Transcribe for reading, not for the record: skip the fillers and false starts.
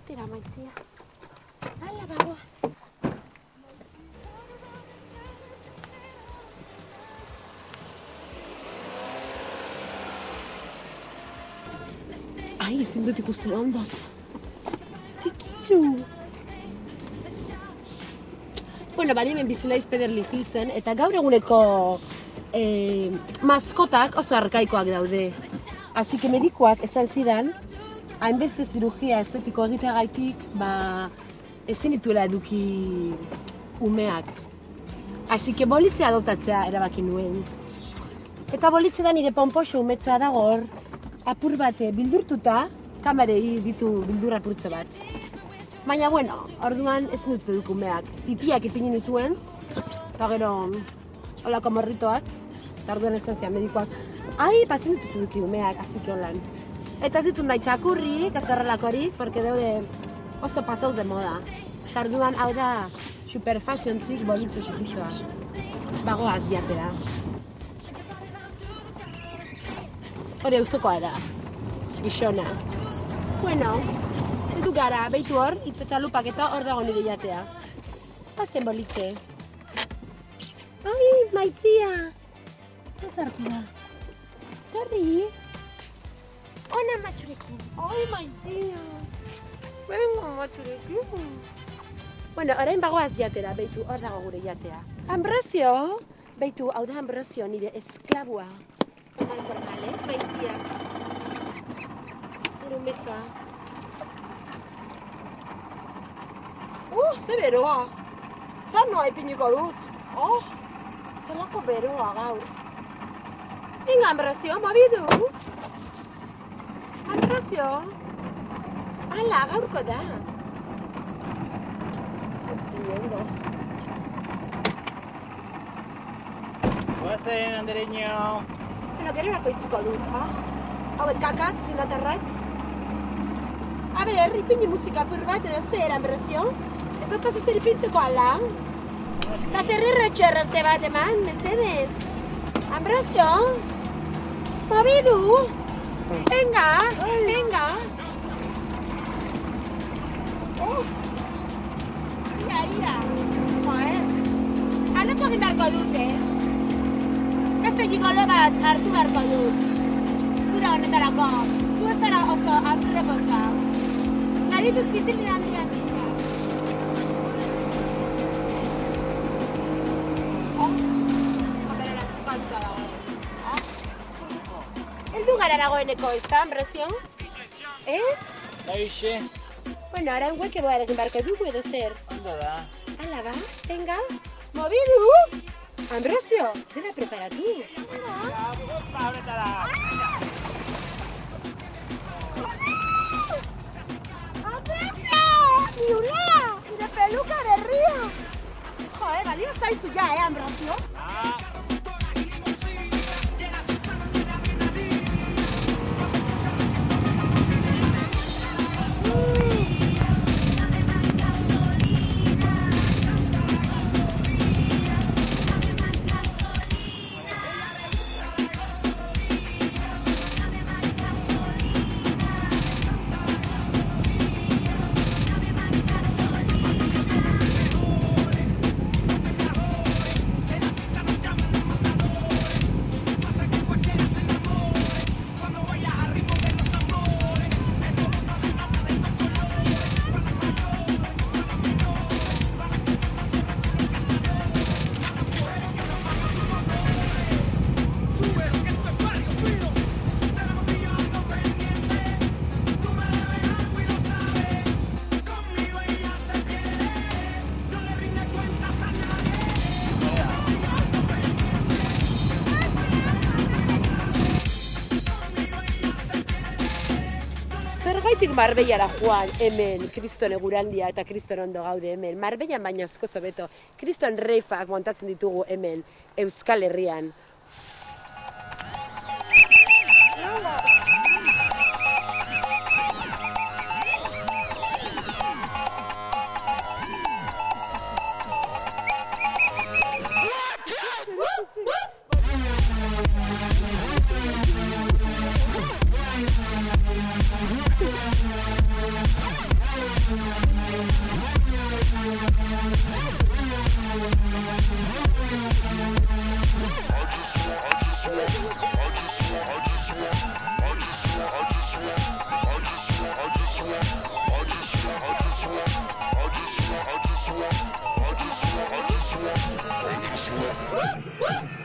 Tira, Maitzia. Hala, bagoaz. Ai, ezin dut ikusten ondot. Tikitxu. Bueno, bari hemen bizilaiz Pederli Hillsen, eta gaur eguneko maskotak oso arkaikoak daude. Así que medikoak esan zidan, hainbeste zirugia estetiko egiteagaitik, ezin dituela eduki umeak. Así que bolitze adoptatzea erabaki nuen. Eta bolitze da nire ponpoxo umetxoa dago hor, apur bat bildurtuta, kamarei ditu bildur apurtze bat. Baina, bueno, orduan ezin dut eduk umeak. Titiak ipini nituen, eta gero holako morritoak, eta orduan esan zian medikoak, ai, ezin dut eduki umeak, azike holan. Eta ez ditut nahi txakurrik, ez horrelakorik, porque daude oso pasauz de moda. Eta orduan hau da super fashiontzik bolitze txikitzoa. Bagoaz jatera. Hori euskokoa da, gixona. Bueno, heldu gara, behitu hor, itzetalupak eta hor dago nire jatea. Bazen bolitze. Ai, Maitzia! Zartu da. Torri? Ona matxurekin. Ai, Maitzia! Venga, matxurekin. Bueno, orain bagoaz jatera, behitu hor dago gure jatea. Ambrosio! Behitu, hau da Ambrosio, nire esklabua. Eman normal, Maitzia? Gure umetzoa. Ze beroa! Zar noa ipiniko dut. Zelako beroa gaur. Venga, Ambrosio, mobidu! Ambrosio! Hala, gaurko da. Zautzpinendo. Guazen, Andereño. Bueno, gerorako itziko dut, hauek kakak, zinatarrak. A ber, ipini musika apur bat edo zer, Ambrosio? Ez daukazu zer ipintzeko ala? Eta Ferrero txerroze bat eman, mesedez. Ambrosio? Mobidu? Venga, venga. Ia. Halako egin beharko dute. Beste gigolo bat hartu beharko dut. Zura honetarako. Zu ez zara oso hartzure poza. Nari dut bizilin handian zika. Heldu gara dagoeneko, ez da, Ambrosio? Baixe. Bueno, ara hueke boa egin beharko dugu edo zer. Ondo da. Hala ba, venga. Mobidu! Ambrosio, dena preparatu. Horretara. Ambrosio! Niulea! Nire peluka berria! Joder, balio zaitu ja, Ambrosio? Zergaitik Marbellara joan hemen kriston egurandia eta kriston ondo gaude hemen. Marbellan baina asko zobeto. Kriston reifak montatzen ditugu hemen Euskal Herrian. I just want